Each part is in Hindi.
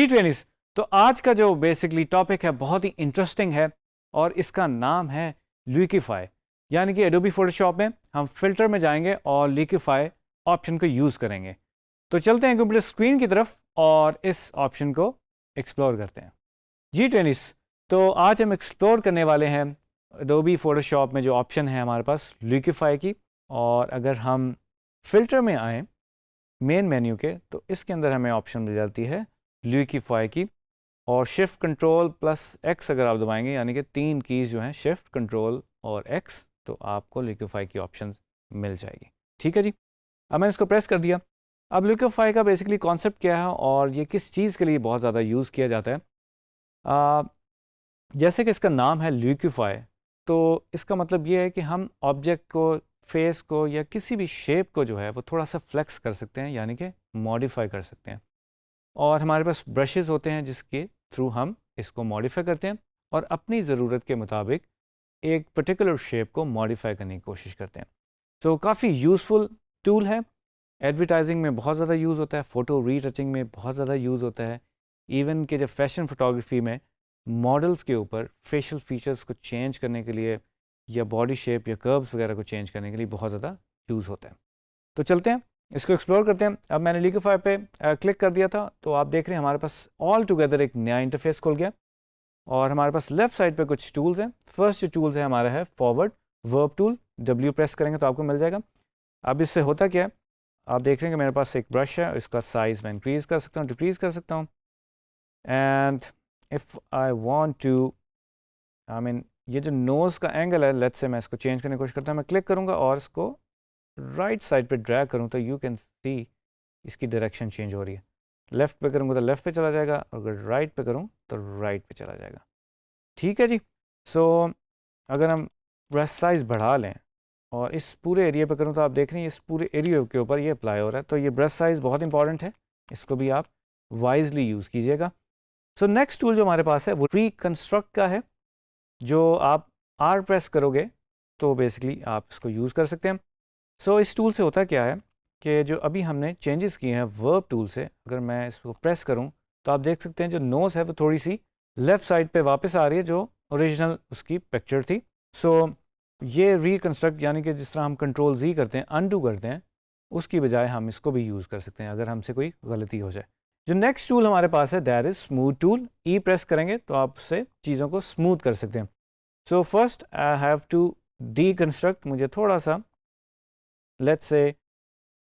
जी ट्रेनिस, तो आज का जो बेसिकली टॉपिक है बहुत ही इंटरेस्टिंग है और इसका नाम है लिक्विफाई। यानी कि एडोबी फोटोशॉप में हम फिल्टर में जाएंगे और लिक्विफाई ऑप्शन को यूज़ करेंगे। तो चलते हैं कंप्यूटर स्क्रीन की तरफ और इस ऑप्शन को एक्सप्लोर करते हैं। जी ट्रेनिस, तो आज हम एक्सप्लोर करने वाले हैं एडोबी फोटोशॉप में जो ऑप्शन है हमारे पास लिक्विफाई की। और अगर हम फिल्टर में आए मेन मेन्यू के, तो इसके अंदर हमें ऑप्शन मिल जाती है लिक्विफाई की। और शिफ्ट कंट्रोल प्लस एक्स अगर आप दबाएंगे, यानी कि 3 कीज़ जो हैं शिफ्ट कंट्रोल और एक्स, तो आपको लिक्विफाई की ऑप्शन मिल जाएगी। ठीक है जी, अब मैंने इसको प्रेस कर दिया। अब लिक्विफाई का बेसिकली कॉन्सेप्ट क्या है और ये किस चीज़ के लिए बहुत ज़्यादा यूज़ किया जाता है। जैसे कि इसका नाम है लिक्विफाई, तो इसका मतलब ये है कि हम ऑब्जेक्ट को, फेस को या किसी भी शेप को जो है वो थोड़ा सा फ्लेक्स कर सकते हैं, यानी कि मॉडिफाई कर सकते हैं। और हमारे पास ब्रशेज़ होते हैं जिसके थ्रू हम इसको मॉडिफाई करते हैं और अपनी ज़रूरत के मुताबिक एक पर्टिकुलर शेप को मॉडिफाई करने की कोशिश करते हैं। तो काफ़ी यूज़फुल टूल है। एडवर्टाइजिंग में बहुत ज़्यादा यूज़ होता है, फ़ोटो रीटचिंग में बहुत ज़्यादा यूज़ होता है, इवन कि जब फैशन फोटोग्राफी में मॉडल्स के ऊपर फेशियल फीचर्स को चेंज करने के लिए या बॉडी शेप या कर्व्स वगैरह को चेंज करने के लिए बहुत ज़्यादा यूज़ होता है। तो चलते हैं इसको एक्सप्लोर करते हैं। अब मैंने लिक्विफाई पे क्लिक कर दिया था, तो आप देख रहे हैं हमारे पास ऑल टुगेदर एक नया इंटरफेस खुल गया और हमारे पास लेफ्ट साइड पे कुछ टूल्स हैं। फर्स्ट जो टूल्स है हमारा है forward verb tool. W press करेंगे तो आपको मिल जाएगा। अब इससे होता क्या है, आप देख रहे हैं कि मेरे पास एक ब्रश है, इसका साइज़ मैं इंक्रीज़ कर सकता हूँ, डिक्रीज़ कर सकता हूँ। And if I want to, I mean ये जो नोज़ का एंगल है, लेट्स से मैं इसको चेंज करने की कोशिश करता हूँ। मैं क्लिक करूँगा और इसको राइट साइड पे ड्रैग करूँ तो यू कैन सी इसकी डायरेक्शन चेंज हो रही है। लेफ़्ट पे करूँगा तो लेफ़्ट पे चला जाएगा, और अगर राइट पे करूँ तो राइट पे चला जाएगा। ठीक है जी। सो अगर हम ब्रश साइज़ बढ़ा लें और इस पूरे एरिया पे करूँ तो आप देख रहे हैं इस पूरे एरिया के ऊपर ये अप्लाई हो रहा है। तो ये ब्रश साइज़ बहुत इंपॉर्टेंट है, इसको भी आप वाइजली यूज़ कीजिएगा। सो नेक्स्ट टूल जो हमारे पास है वो रिकंस्ट्रक्ट का है, जो आप आर प्रेस करोगे तो बेसिकली आप इसको यूज़ कर सकते हैं। सो इस टूल से होता क्या है कि जो अभी हमने चेंजेस किए हैं वर्ब टूल से, अगर मैं इसको प्रेस करूं तो आप देख सकते हैं जो नोज़ है वो थोड़ी सी लेफ़्ट साइड पे वापस आ रही है, जो ओरिजिनल उसकी पिक्चर थी। सो ये रिकंस्ट्रक्ट, यानी कि जिस तरह हम कंट्रोल जी करते हैं, अनडू करते हैं, उसकी बजाय हम इसको भी यूज़ कर सकते हैं अगर हमसे कोई गलती हो जाए। जो नेक्स्ट टूल हमारे पास है that is smooth tool. E press करेंगे तो आप उससे चीज़ों को स्मूथ कर सकते हैं। So first I have to deconstruct, मुझे थोड़ा सा, लेट्स से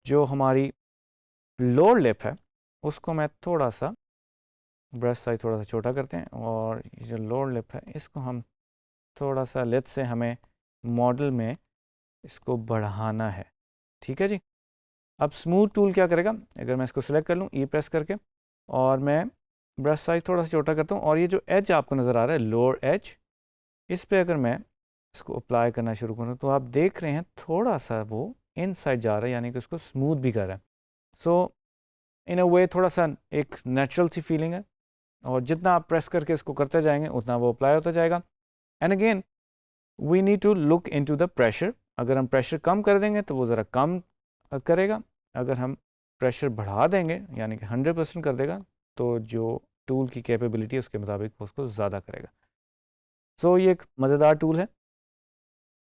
जो हमारी लोअर लिप है उसको मैं थोड़ा सा, ब्रश साइज थोड़ा सा छोटा करते हैं, और ये जो लोअर लिप है इसको हम थोड़ा सा, लेट्स से हमें मॉडल में इसको बढ़ाना है। ठीक है जी। अब स्मूथ टूल क्या करेगा, अगर मैं इसको सिलेक्ट कर लूँ ई प्रेस करके और मैं ब्रश साइज थोड़ा सा छोटा करता हूँ, और ये जो एज आपको नज़र आ रहा है लोअर एज, इस पर अगर मैं इसको अप्लाई करना शुरू करूँ तो आप देख रहे हैं थोड़ा सा वो इन साइड जा रहा है, यानी कि उसको स्मूथ भी कर रहा है। सो इन अ वे थोड़ा सा एक नेचुरल सी फीलिंग है, और जितना आप प्रेस करके इसको करते जाएंगे उतना वो अप्लाई होता जाएगा। And again we need to look into the pressure. अगर हम प्रेशर कम कर देंगे तो वो ज़रा कम करेगा, अगर हम प्रेशर बढ़ा देंगे यानी कि 100% कर देगा तो जो टूल की कैपेबिलिटी है उसके मुताबिक वो उसको ज़्यादा करेगा। सो ये एक मज़ेदार टूल है,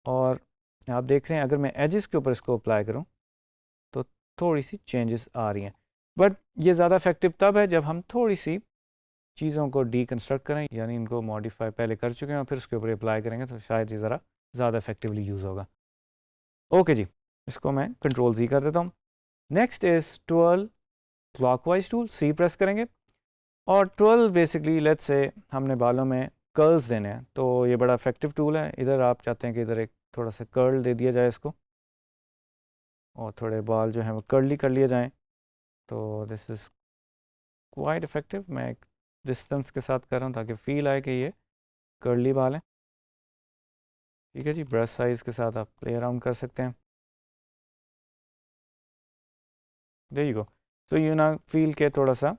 और आप देख रहे हैं अगर मैं एजेस के ऊपर इसको अप्लाई करूँ तो थोड़ी सी चेंजेस आ रही हैं। बट ये ज़्यादा इफेक्टिव तब है जब हम थोड़ी सी चीज़ों को डीकंस्ट्रक्ट करें, यानी इनको मॉडिफाई पहले कर चुके हैं और फिर उसके ऊपर अप्लाई करेंगे तो शायद ये ज़रा ज़्यादा इफेक्टिवली यूज़ होगा। ओके जी, इसको मैं कंट्रोल जी कर देता हूँ। Next is twirl clockwise tool. C press करेंगे और 12 बेसिकली लेट्स से हमने बालों में कर्ल्स देने हैं, तो ये बड़ा इफेक्टिव टूल है। इधर आप चाहते हैं कि इधर एक थोड़ा सा कर्ल दे दिया जाए इसको, और थोड़े बाल जो हैं वो कर्ली कर लिए जाएं, तो दिस इज़ क्वाइट इफेक्टिव। मैं एक डिस्टेंस के साथ कर रहा हूँ ताकि फील आए कि ये कर्ली बाल हैं। ठीक है जी, ब्रश साइज़ के साथ आप प्ले अराउंड कर सकते हैं। There you go. So you ना फील के थोड़ा सा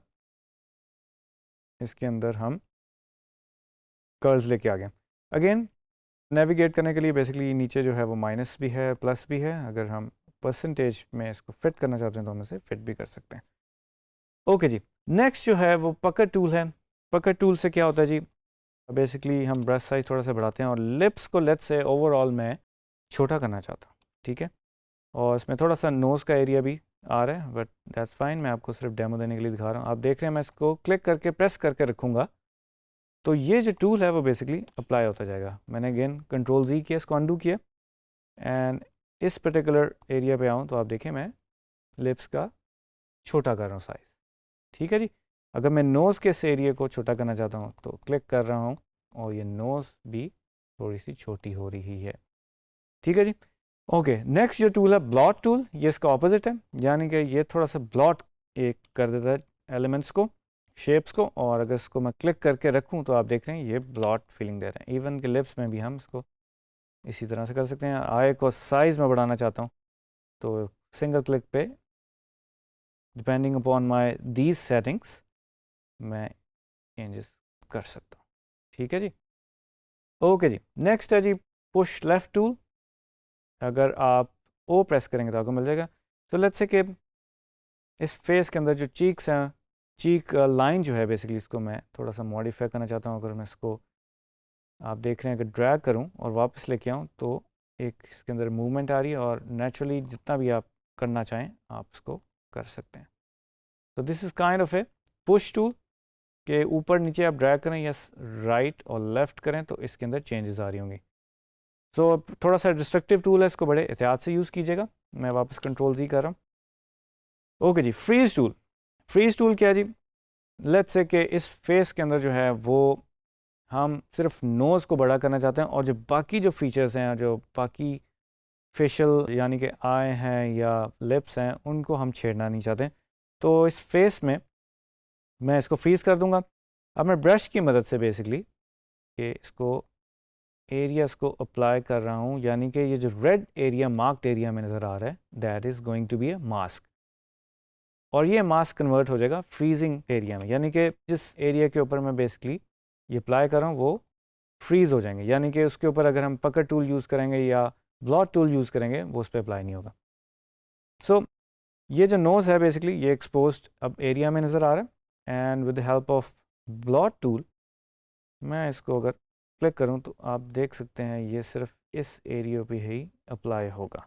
इसके अंदर हम कर्ल्स लेके आ गए। अगेन नेविगेट करने के लिए बेसिकली नीचे जो है वो माइनस भी है प्लस भी है, अगर हम परसेंटेज में इसको फिट करना चाहते हैं तो हम इसे फिट भी कर सकते हैं। ओके जी, नेक्स्ट जो है वो पकड़ टूल है। पकड़ टूल से क्या होता है जी, बेसिकली हम ब्रश साइज थोड़ा सा बढ़ाते हैं और लिप्स को लेट्स से ओवरऑल मैं छोटा करना चाहता हूँ, ठीक है। और इसमें थोड़ा सा नोज़ का एरिया भी आ रहा है, बट दैट्स फाइन, मैं आपको सिर्फ डेमो देने के लिए दिखा रहा हूँ। आप देख रहे हैं मैं इसको क्लिक करके प्रेस करके रखूँगा तो ये जो टूल है वो बेसिकली अप्लाई होता जाएगा। मैंने अगेन कंट्रोल Z किया, इसको अंडू किया एंड इस पर्टिकुलर एरिया पे आऊँ तो आप देखें मैं लिप्स का छोटा कर रहा हूँ साइज़, ठीक है जी। अगर मैं नोज़ के इस एरिया को छोटा करना चाहता हूँ तो क्लिक कर रहा हूँ और ये नोज़ भी थोड़ी सी छोटी हो रही है, ठीक है जी। ओके, नेक्स्ट जो टूल है ब्लॉट टूल, ये इसका ऑपोजिट है, यानी कि ये थोड़ा सा ब्लॉट एक कर देता है एलिमेंट्स को, शेप्स को, और अगर इसको मैं क्लिक करके रखूँ तो आप देख रहे हैं ये ब्लॉट फीलिंग दे रहे हैं। इवन के लिप्स में भी हम इसको इसी तरह से कर सकते हैं। आई को साइज़ में बढ़ाना चाहता हूँ तो सिंगल क्लिक पे depending upon my these settings मैं चेंजेस कर सकता हूँ, ठीक है जी। ओके जी, नेक्स्ट है जी पुश लेफ्ट टूल। अगर आप ओ प्रेस करेंगे तो आपको मिल जाएगा। तो लेट्स से कि इस फेस के अंदर जो चीक्स हैं, चीक लाइन जो है बेसिकली इसको मैं थोड़ा सा मॉडिफाई करना चाहता हूँ। अगर मैं इसको आप देख रहे हैं अगर ड्रैग करूँ और वापस लेके आऊँ तो एक इसके अंदर मूवमेंट आ रही है और नेचुरली जितना भी आप करना चाहें आप इसको कर सकते हैं। तो this is kind of A push tool के ऊपर नीचे आप ड्रैग करें या राइट और लेफ़्ट करें तो इसके अंदर चेंजेस आ रही होंगी। सो थोड़ा सा डिस्ट्रक्टिव टूल है, इसको बड़े एहतियात से यूज़ कीजिएगा। मैं वापस कंट्रोल Z कर रहा हूँ। ओके जी, फ्रीज टूल। फ्रीज टूल क्या जी, लेट्स से कि इस फेस के अंदर जो है वो हम सिर्फ नोज़ को बड़ा करना चाहते हैं और जो बाकी जो फीचर्स हैं, जो बाकी फेशियल यानी कि आई हैं या लिप्स हैं, उनको हम छेड़ना नहीं चाहते। तो इस फेस में मैं इसको फ्रीज़ कर दूंगा। अब मैं ब्रश की मदद से बेसिकली कि इसको एरियाज़ को अप्लाई कर रहा हूँ, यानी कि ये जो रेड एरिया मार्क्ड एरिया में नज़र आ रहा है that is going to be a mask, और ये मास्क कन्वर्ट हो जाएगा फ्रीजिंग एरिया में, यानी कि जिस एरिया के ऊपर मैं बेसिकली ये अप्लाई कर रहा हूँ वो फ्रीज़ हो जाएंगे, यानी कि उसके ऊपर अगर हम पकड़ टूल यूज़ करेंगे या ब्लॉट टूल यूज़ करेंगे वो उस पर अप्लाई नहीं होगा। सो ये जो नोज़ है बेसिकली ये एक्सपोज्ड अब एरिया में नज़र आ रहा है and with the help of blot tool मैं इसको अगर क्लिक करूं तो आप देख सकते हैं ये सिर्फ इस एरिया पे ही अप्लाई होगा,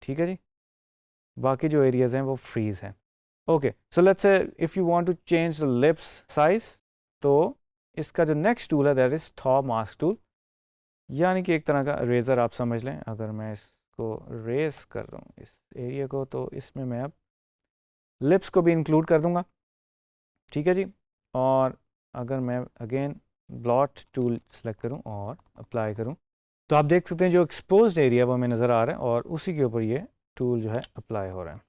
ठीक है जी। बाकी जो एरियाज़ हैं वो फ्रीज़ हैं। Okay, so let's say if you want to change the lips size तो इसका जो नेक्स्ट टूल है that is thaw mask tool, यानी कि एक तरह का रेज़र आप समझ लें। अगर मैं इसको रेस कर दूँ इस एरिया को तो इसमें मैं अब लिप्स को भी इंक्लूड कर दूंगा, ठीक है जी। और अगर मैं अगेन ब्लॉट टूल सेलेक्ट करूं और अप्लाई करूं तो आप देख सकते हैं जो एक्सपोज्ड एरिया वो हमें नज़र आ रहा है और उसी के ऊपर ये टूल जो है अप्लाई हो रहा है,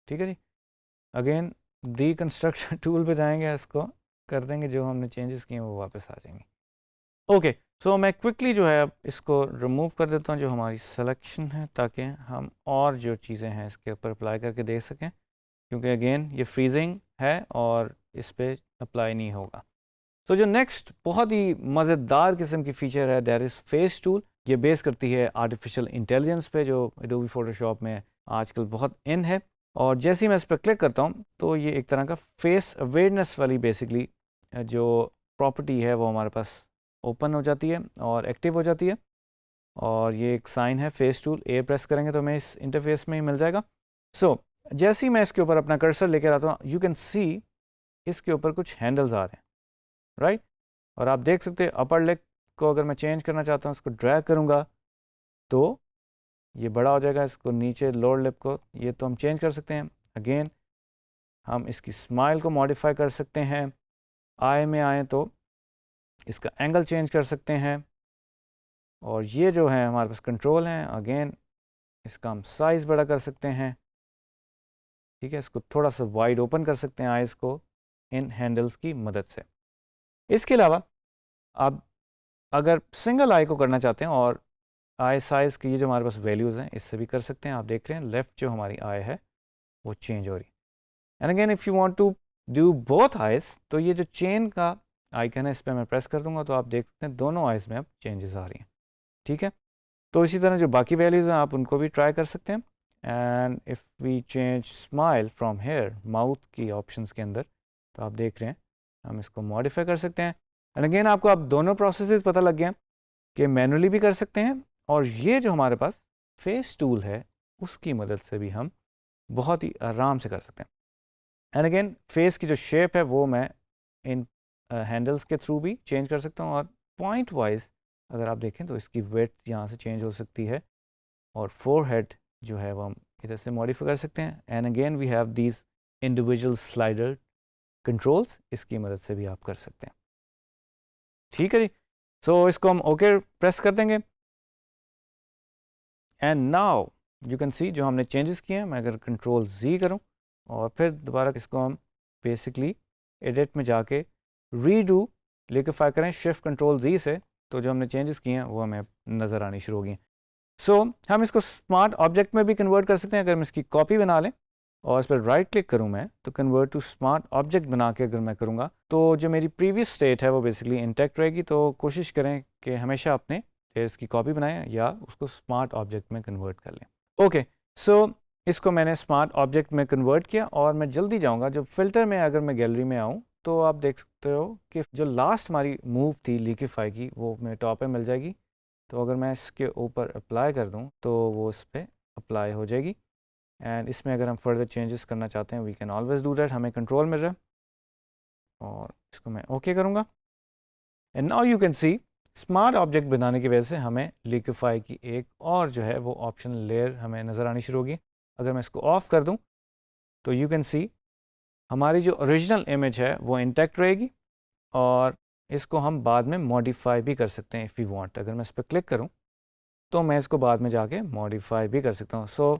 ठीक है जी। अगेन रिकंस्ट्रक्ट टूल पे जाएंगे, इसको कर देंगे, जो हमने चेंजेस किए वो वापस आ जाएंगे। ओके, सो मैं क्विकली जो है अब इसको रिमूव कर देता हूँ जो हमारी सिलेक्शन है, ताकि हम और जो चीज़ें हैं इसके ऊपर अप्लाई करके देख सकें, क्योंकि अगेन ये फ्रीजिंग है और इस पर अप्लाई नहीं होगा। तो जो नेक्स्ट बहुत ही मज़ेदार किस्म की फ़ीचर है दैट इज़ फेस टूल। ये बेस करती है आर्टिफिशियल इंटेलिजेंस पे, जो एडोबी फ़ोटोशॉप में आजकल बहुत इन है। और जैसे ही मैं इस पर क्लिक करता हूँ तो ये एक तरह का फेस अवेयरनेस वाली बेसिकली जो प्रॉपर्टी है वो हमारे पास ओपन हो जाती है और एक्टिव हो जाती है। और ये एक साइन है फेस टूल, ए प्रेस करेंगे तो हमें इस इंटरफेस में ही मिल जाएगा। सो जैसे ही मैं इसके ऊपर अपना कर्सर लेकर आता हूँ यू कैन सी इसके ऊपर कुछ हैंडल्स आ रहे हैं, राइट। और आप देख सकते हैं अपर लेग को अगर मैं चेंज करना चाहता हूँ इसको ड्रैग करूँगा तो ये बड़ा हो जाएगा। इसको नीचे लोअर लिप को ये तो हम चेंज कर सकते हैं। अगेन हम इसकी स्माइल को मॉडिफाई कर सकते हैं। आई में आए तो इसका एंगल चेंज कर सकते हैं। और ये जो है हमारे पास कंट्रोल हैं, अगेन इसका हम साइज़ बड़ा कर सकते हैं, ठीक है। इसको थोड़ा सा वाइड ओपन कर सकते हैं आइज़ को इन हैंडल्स की मदद से। इसके अलावा आप अगर सिंगल आई को करना चाहते हैं और आई साइज़ की ये जो हमारे पास वैल्यूज़ हैं इससे भी कर सकते हैं। आप देख रहे हैं लेफ़्ट जो हमारी आई है वो चेंज हो रही है। And again if you want to do both eyes तो ये जो चेन का आइकन है इस पर मैं प्रेस कर दूंगा तो आप देख सकते हैं दोनों आइज़ में अब चेंजेस आ रही हैं, ठीक है। तो इसी तरह जो बाकी वैल्यूज़ हैं आप उनको भी ट्राई कर सकते हैं। And if we change smile from here, mouth की ऑप्शंस के अंदर, तो आप देख रहे हैं हम इसको मॉडिफाई कर सकते हैं। एंड अगेन आपको अब दोनों प्रोसेसेस पता लग गया कि मैनुअली भी कर सकते हैं, और ये जो हमारे पास फेस टूल है उसकी मदद से भी हम बहुत ही आराम से कर सकते हैं। एंड अगेन फेस की जो शेप है वो मैं इन हैंडल्स के थ्रू भी चेंज कर सकता हूँ, और पॉइंट वाइज अगर आप देखें तो इसकी वेड्थ यहाँ से चेंज हो सकती है, और फोरहेड जो है वो हम इधर से मॉडिफाई कर सकते हैं। And again we have these individual slider controls, इसकी मदद से भी आप कर सकते हैं। ठीक है जी, सो इसको हम ओके प्रेस कर देंगे। एंड नाउ यू कैन सी जो हमने चेंजेस किए हैं, मैं अगर कंट्रोल Z करूं और फिर दोबारा इसको हम बेसिकली एडिट में जाके रीडू लिक्विफाई करें शिफ्ट कंट्रोल Z से, तो जो हमने चेंजेस किए हैं वो हमें नज़र आनी शुरू हो गई। सो हम इसको स्मार्ट ऑब्जेक्ट में भी कन्वर्ट कर सकते हैं। अगर हम इसकी कॉपी बना लें और इस पर राइट क्लिक करूं मैं, तो कन्वर्ट टू स्मार्ट ऑब्जेक्ट बना के अगर मैं करूंगा तो जो मेरी प्रीवियस स्टेट है वो बेसिकली इंटैक्ट रहेगी। तो कोशिश करें कि हमेशा अपने लेयर्स की कॉपी बनाएं या उसको स्मार्ट ऑब्जेक्ट में कन्वर्ट कर लें। ओके, सो इसको मैंने स्मार्ट ऑब्जेक्ट में कन्वर्ट किया, और मैं जल्दी जाऊँगा जब फिल्टर में अगर मैं गैलरी में आऊँ तो आप देख सकते हो कि जो लास्ट हमारी मूव थी लिक्विफाई की वो मेरे टॉप पे मिल जाएगी। तो अगर मैं इसके ऊपर अप्लाई कर दूं तो वो इस पर अप्लाई हो जाएगी। एंड इसमें अगर हम फर्दर चेंजेस करना चाहते हैं we can always do that, हमें कंट्रोल मिल रहा है। और इसको मैं ओके करूँगा। And now you can see smart object बनाने की वजह से हमें लिक्विफाई की एक और जो है वो ऑप्शन लेयर हमें नज़र आनी शुरू होगी। अगर मैं इसको ऑफ कर दूं तो यू कैन सी हमारी जो ओरिजिनल इमेज है वो इंटैक्ट रहेगी, और इसको हम बाद में मॉडिफाई भी कर सकते हैं इफ़ यू वांट। अगर मैं इस पर क्लिक करूं तो मैं इसको बाद में जाके मॉडिफाई भी कर सकता हूं। सो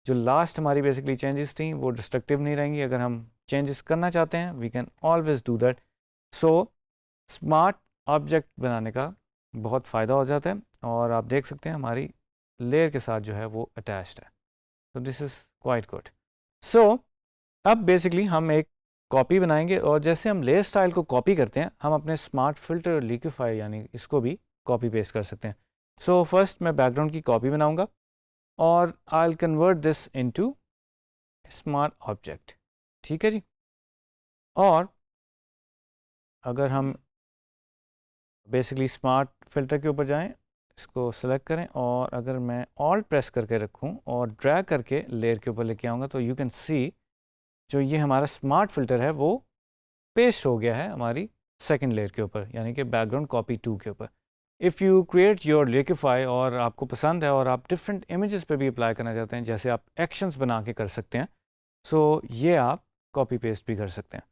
जो लास्ट हमारी बेसिकली चेंजेस थी वो डिस्ट्रक्टिव नहीं रहेंगी। अगर हम चेंजेस करना चाहते हैं we can always do that. So smart object बनाने का बहुत फ़ायदा हो जाता है, और आप देख सकते हैं हमारी लेयर के साथ जो है वो अटैच्ड है। तो दिस इज़ क्वाइट गुड। सो अब बेसिकली हम एक कॉपी बनाएंगे, और जैसे हम लेयर स्टाइल को कॉपी करते हैं हम अपने स्मार्ट फिल्टर लिक्विफाई यानी इसको भी कॉपी पेस्ट कर सकते हैं। सो फर्स्ट मैं बैकग्राउंड की कॉपी बनाऊंगा और I will convert this into smart object. ठीक है जी। और अगर हम बेसिकली स्मार्ट फिल्टर के ऊपर जाएं, इसको सेलेक्ट करें, और अगर मैं ऑल्ट प्रेस करके रखूं और ड्रैग करके लेयर के ऊपर लेके आऊँगा तो यू कैन सी जो ये हमारा स्मार्ट फिल्टर है वो पेस्ट हो गया है हमारी सेकंड लेयर के ऊपर, यानी कि बैकग्राउंड कॉपी 2 के ऊपर। If you create your liquefy और आपको पसंद है और आप डिफरेंट इमेजेस पे भी अप्लाई करना चाहते हैं, जैसे आप एक्शंस बना के कर सकते हैं, सो ये आप कॉपी पेस्ट भी कर सकते हैं।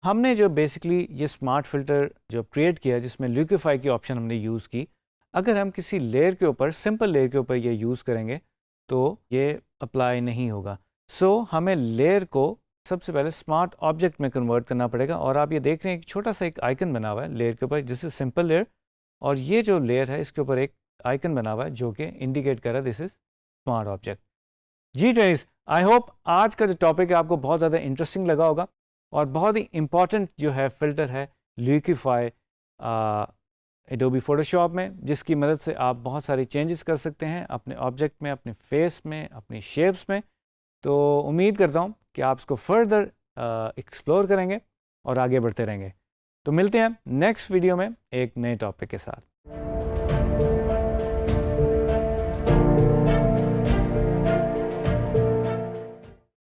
हमने जो बेसिकली ये स्मार्ट फिल्टर जो क्रिएट किया जिसमें लिक्विफाई की ऑप्शन हमने यूज़ की, अगर हम किसी लेयर के ऊपर सिंपल लेयर के ऊपर ये यूज़ करेंगे तो ये अप्लाई नहीं होगा। सो हमें लेयर को सबसे पहले स्मार्ट ऑब्जेक्ट में कन्वर्ट करना पड़ेगा। और आप ये देख रहे हैं एक छोटा सा एक आइकन बना हुआ है लेयर के ऊपर, दिस इज सिंपल लेयर, और ये जो लेयर है इसके ऊपर एक आइकन बना हुआ है जो कि इंडिकेट कर रहा है दिस इज स्मार्ट ऑब्जेक्ट। जी फ्रेंड्स, आई होप आज का जो टॉपिक है आपको बहुत ज़्यादा इंटरेस्टिंग लगा होगा, और बहुत ही इंपॉर्टेंट जो है फिल्टर है लिक्विफाई एडोबी फोटोशॉप में, जिसकी मदद से आप बहुत सारे चेंजेस कर सकते हैं अपने ऑब्जेक्ट में, अपने फेस में, अपनी शेप्स में। तो उम्मीद करता हूँ कि आप इसको फर्दर एक्सप्लोर करेंगे और आगे बढ़ते रहेंगे। तो मिलते हैं नेक्स्ट वीडियो में एक नए टॉपिक के साथ।